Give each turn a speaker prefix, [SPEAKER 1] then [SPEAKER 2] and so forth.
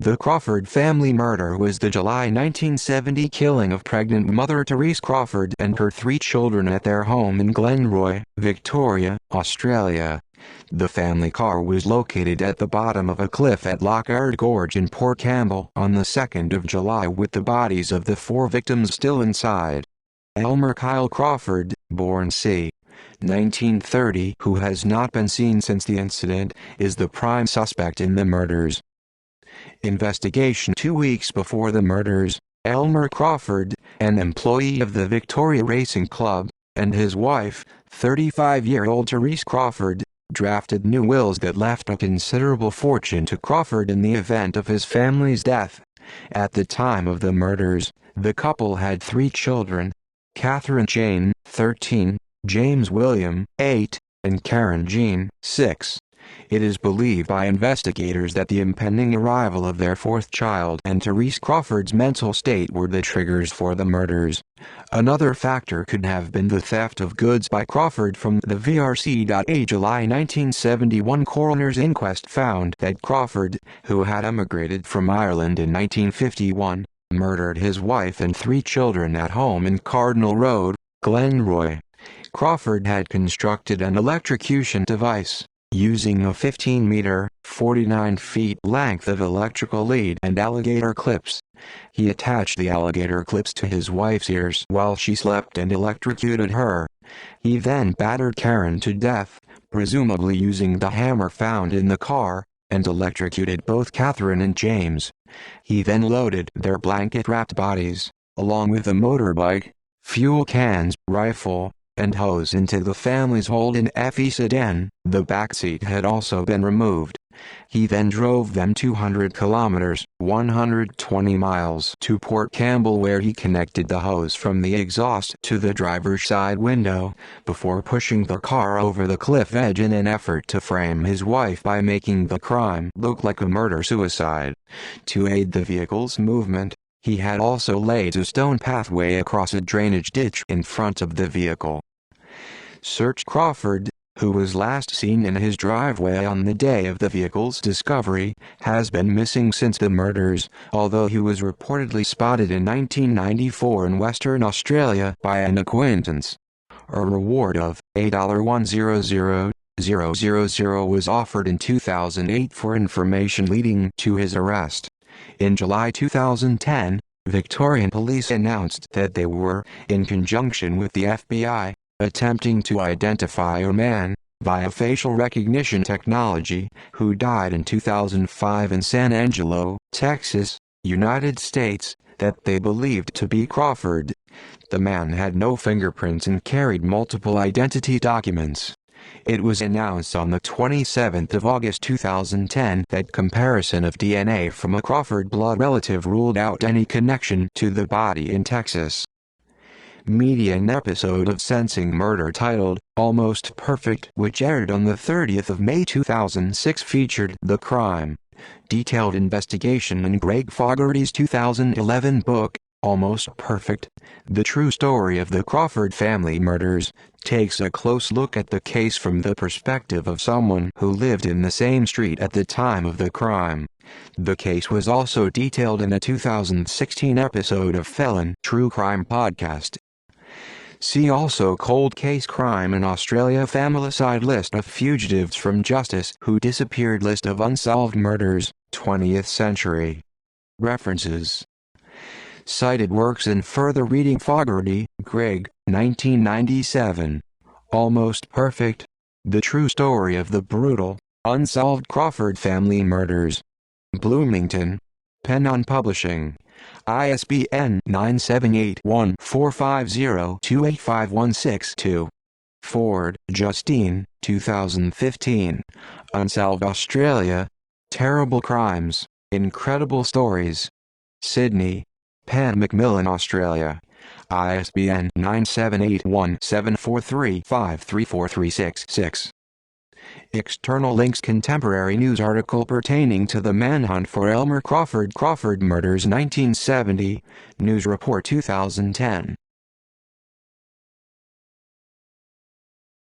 [SPEAKER 1] The Crawford family murder was the July 1970 killing of pregnant mother Therese Crawford and her 3 children at their home in Glenroy, Victoria, Australia. The family car was located at the bottom of a cliff at Lockhart Gorge in Port Campbell on the 2nd of July with the bodies of the 4 victims still inside. Elmer Kyle Crawford, born c. 1930, who has not been seen since the incident, is the prime suspect in the murders. Investigation 2 weeks before the murders, Elmer Crawford, an employee of the Victoria Racing Club, and his wife, 35-year-old Therese Crawford, drafted new wills that left a considerable fortune to Crawford in the event of his family's death. At the time of the murders, the couple had 3 children: Catherine Jane, 13, James William, 8, and Karen Jean, 6. It is believed by investigators that the impending arrival of their 4th child and Therese Crawford's mental state were the triggers for the murders. Another factor could have been the theft of goods by Crawford from the VRC. A July 1971 coroner's inquest found that Crawford, who had emigrated from Ireland in 1951, murdered his wife and 3 children at home in Cardinal Road, Glenroy. Crawford had constructed an electrocution device, using a 15-meter, 49 feet length of electrical lead and alligator clips. He attached the alligator clips to his wife's ears while she slept and electrocuted her. He then battered Karen to death, presumably using the hammer found in the car, and electrocuted both Catherine and James. He then loaded their blanket-wrapped bodies, along with a motorbike, fuel cans, rifle, and hose into the family's Holden FE sedan. The backseat had also been removed. He then drove them 200 kilometers, 120 miles, to Port Campbell, where he connected the hose from the exhaust to the driver's side window, before pushing the car over the cliff edge in an effort to frame his wife by making the crime look like a murder-suicide. To aid the vehicle's movement, he had also laid a stone pathway across a drainage ditch in front of the vehicle. Search Crawford, who was last seen in his driveway on the day of the vehicle's discovery, has been missing since the murders, although he was reportedly spotted in 1994 in Western Australia by an acquaintance. A reward of $100,000 was offered in 2008 for information leading to his arrest. In July 2010, Victorian police announced that they were, in conjunction with the FBI, attempting to identify a man, via facial recognition technology, who died in 2005 in San Angelo, Texas, United States, that they believed to be Crawford. The man had no fingerprints and carried multiple identity documents. It was announced on the 27th of August 2010 that comparison of DNA from a Crawford blood relative ruled out any connection to the body in Texas. Media. An episode of Sensing Murder titled Almost Perfect, which aired on the 30th of May 2006, featured the crime, detailed investigation in Greg Fogarty's 2011 book, Almost Perfect. The true story of the Crawford family murders takes a close look at the case from the perspective of someone who lived in the same street at the time of the crime. The case was also detailed in a 2016 episode of Felon True Crime Podcast. See also Cold Case Crime in Australia, Familicide, list of fugitives from justice who disappeared, list of unsolved murders, 20th century. References. Cited works and further reading: Fogarty, Greg, 1997. Almost Perfect. The True Story of the Brutal, Unsolved Crawford Family Murders. Bloomington. Pennon Publishing. ISBN 978-1450-28516-2. Ford, Justine, 2015. Unsolved Australia. Terrible Crimes, Incredible Stories. Sydney. Pan Macmillan, Australia. ISBN 978-1743-53436-6. External links: contemporary news article pertaining to the manhunt for Elmer Crawford, Crawford murders 1970, News Report 2010.